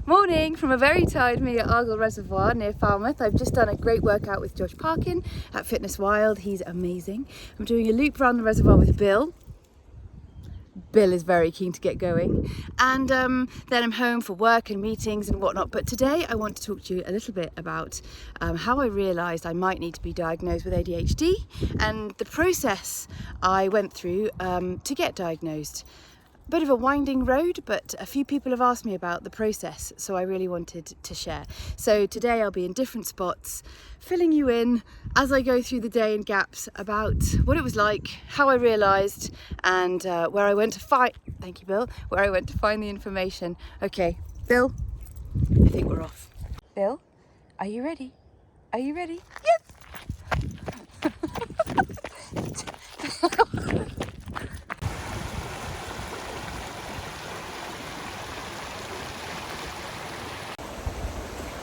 Morning from a very tired me at Argyll Reservoir near Falmouth. I've just done a great workout with Josh Parkin at Fitness Wild. He's amazing. I'm doing a loop around the reservoir with Bill. Bill is very keen to get going. And then I'm home for work and meetings and whatnot. But today I want to talk to you a little bit about how I realised I might need to be diagnosed with ADHD and the process I went through to get diagnosed. Bit of a winding road, but a few people have asked me about the process, so I really wanted to share. So today I'll be in different spots, filling you in as I go through the day in gaps about what it was like, how I realised, and where I went to find. Thank you, Bill. Where I went to find the information. Okay, Bill, I think we're off. Bill, are you ready? Are you ready? Yes.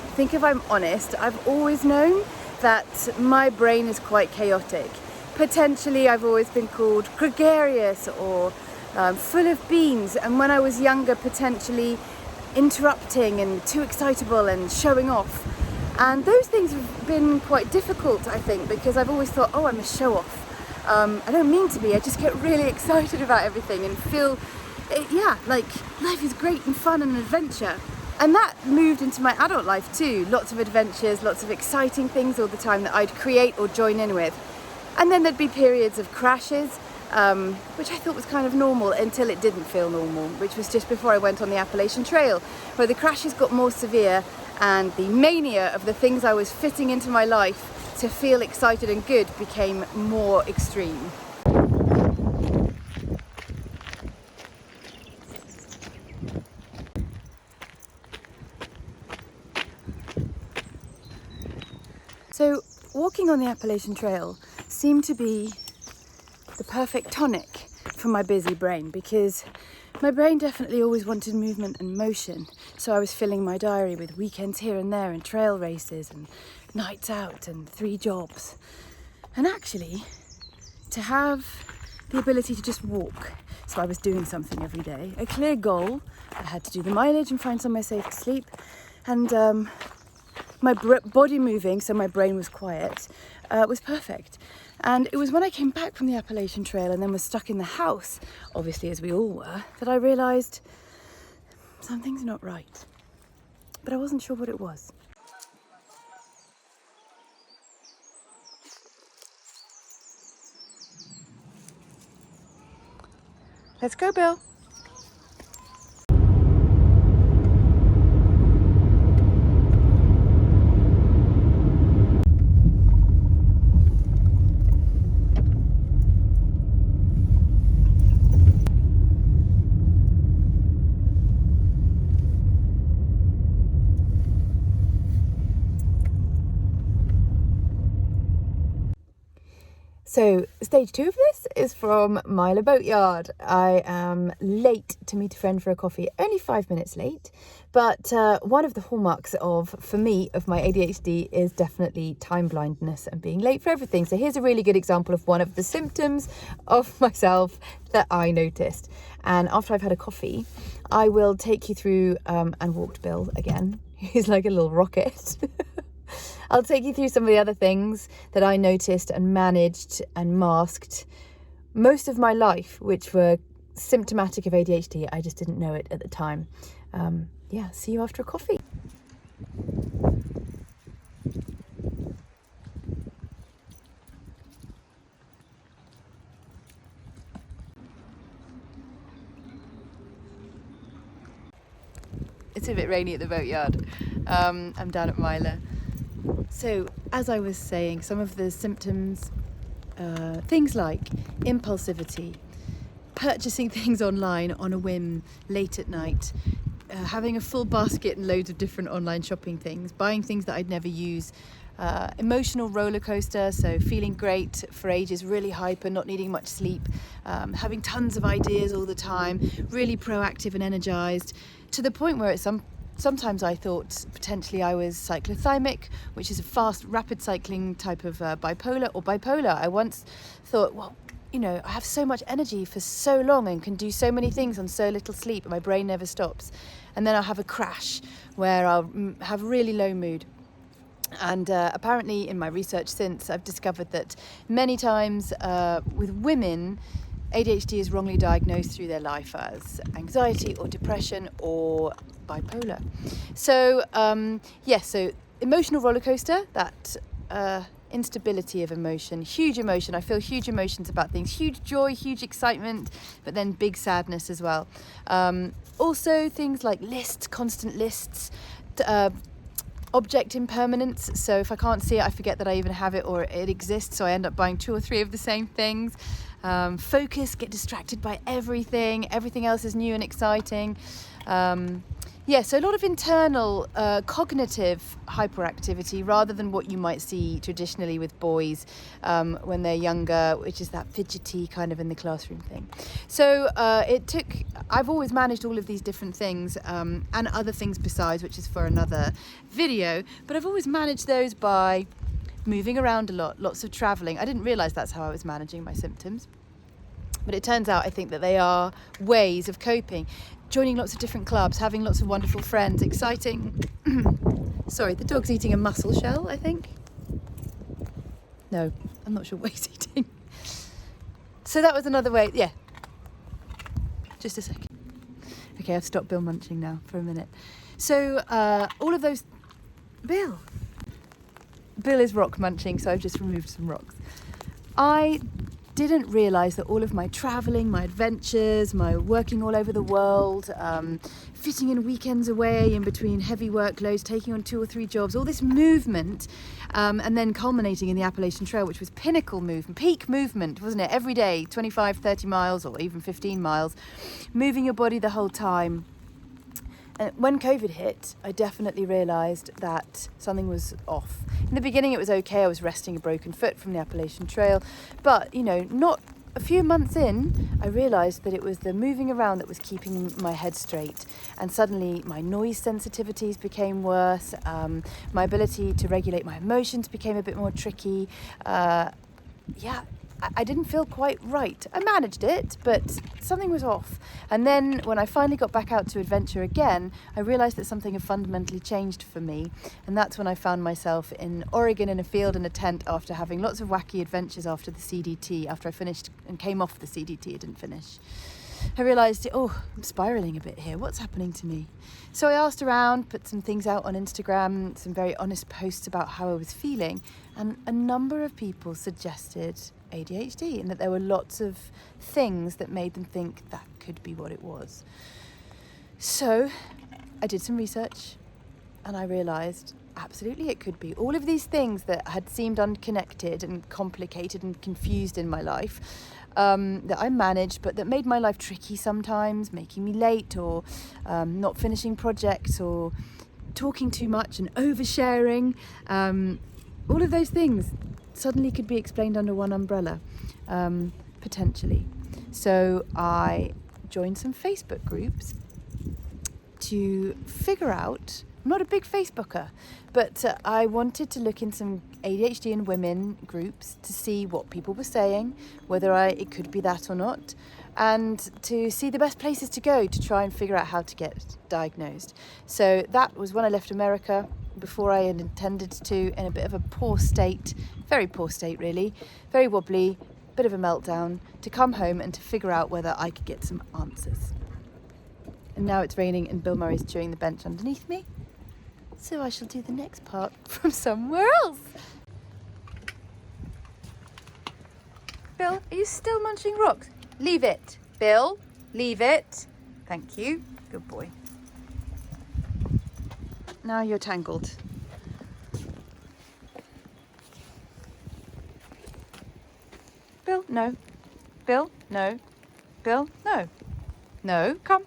I think if I'm honest, I've always known that my brain is quite chaotic. Potentially I've always been called gregarious or full of beans, and when I was younger potentially interrupting and too excitable and showing off. And those things have been quite difficult, I think, because I've always thought, oh, I'm a show-off. I don't mean to be, I just get really excited about everything and feel, like life is great and fun and an adventure. And that moved into my adult life too. Lots of adventures, lots of exciting things all the time that I'd create or join in with. And then there'd be periods of crashes, which I thought was kind of normal until it didn't feel normal, which was just before I went on the Appalachian Trail, where the crashes got more severe and the mania of the things I was fitting into my life to feel excited and good became more extreme. So walking on the Appalachian Trail seemed to be the perfect tonic for my busy brain, because my brain definitely always wanted movement and motion. So I was filling my diary with weekends here and there and trail races and nights out and 3 jobs. And actually, to have the ability to just walk, so I was doing something every day, a clear goal. I had to do the mileage and find somewhere safe to sleep, and my body moving, so my brain was quiet, was perfect. And it was when I came back from the Appalachian Trail and then was stuck in the house, obviously as we all were, that I realised something's not right. But I wasn't sure what it was. Let's go, Bill. So stage 2 of this is from Myla Boatyard. I am late to meet a friend for a coffee, only 5 minutes late, but one of the hallmarks for me, of my ADHD is definitely time blindness and being late for everything. So here's a really good example of one of the symptoms of myself that I noticed. And after I've had a coffee, I will take you through, and walked Bill again. He's like a little rocket. I'll take you through some of the other things that I noticed and managed and masked most of my life, which were symptomatic of ADHD. I just didn't know it at the time. See you after a coffee. It's a bit rainy at the boatyard. I'm down at Myla. So, as I was saying, some of the symptoms, things like impulsivity, purchasing things online on a whim late at night, having a full basket and loads of different online shopping things, buying things that I'd never use, emotional roller coaster, so feeling great for ages, really hyper, not needing much sleep, having tons of ideas all the time, really proactive and energized, to the point where sometimes I thought potentially I was cyclothymic, which is a fast, rapid cycling type of bipolar. I once thought, well, I have so much energy for so long and can do so many things on so little sleep, and my brain never stops. And then I'll have a crash where I'll have really low mood. And apparently in my research since, I've discovered that many times with women, ADHD is wrongly diagnosed through their life as anxiety or depression or bipolar. So so emotional roller coaster, that instability of emotion, huge emotion. I feel huge emotions about things, huge joy, huge excitement, but then big sadness as well. Also things like lists, constant lists, object impermanence. So if I can't see it, I forget that I even have it or it exists. So I end up buying 2 or 3 of the same things. Focus, get distracted by everything. Everything else is new and exciting. So a lot of internal cognitive hyperactivity rather than what you might see traditionally with boys when they're younger, which is that fidgety kind of in the classroom thing. So I've always managed all of these different things and other things besides, which is for another video, but I've always managed those by moving around a lot, lots of traveling. I didn't realize that's how I was managing my symptoms. But it turns out I think that they are ways of coping. Joining lots of different clubs, having lots of wonderful friends, exciting. Sorry, the dog's eating a mussel shell, I think. No, I'm not sure what he's eating. So that was another way, yeah. Just a second. Okay, I've stopped Bill munching now for a minute. So all of those... Bill is rock munching, so I've just removed some rocks. I didn't realise that all of my travelling, my adventures, my working all over the world, fitting in weekends away in between heavy workloads, taking on 2 or 3 jobs, all this movement, and then culminating in the Appalachian Trail, which was pinnacle movement, peak movement, wasn't it? Every day, 25, 30 miles or even 15 miles, moving your body the whole time. And when COVID hit, I definitely realised that something was off. In the beginning, it was okay. I was resting a broken foot from the Appalachian Trail. But, not a few months in, I realised that it was the moving around that was keeping my head straight. And suddenly my noise sensitivities became worse. My ability to regulate my emotions became a bit more tricky. I didn't feel quite right. I managed it, but something was off. And then when I finally got back out to adventure again, I realised that something had fundamentally changed for me. And that's when I found myself in Oregon in a field in a tent after having lots of wacky adventures after the CDT, after I finished and came off the CDT, I didn't finish. I realised, I'm spiralling a bit here. What's happening to me? So I asked around, put some things out on Instagram, some very honest posts about how I was feeling. And a number of people suggested ADHD and that there were lots of things that made them think that could be what it was. So I did some research and I realised absolutely it could be. All of these things that had seemed unconnected and complicated and confused in my life that I managed, but that made my life tricky sometimes, making me late or not finishing projects or talking too much and oversharing. All of those things suddenly could be explained under one umbrella, potentially. So I joined some Facebook groups to figure out, I'm not a big Facebooker, but I wanted to look in some ADHD in women groups to see what people were saying, whether it could be that or not, and to see the best places to go to try and figure out how to get diagnosed. So that was when I left America, before I had intended to, in a bit of a poor state, very poor state really, very wobbly, bit of a meltdown, to come home and to figure out whether I could get some answers. And now it's raining and Bill Murray's chewing the bench underneath me, so I shall do the next part from somewhere else. Bill, are you still munching rocks? Leave it. Bill, leave it. Thank you. Good boy. Now you're tangled. Bill, no. Bill, no. Bill, no. No, come.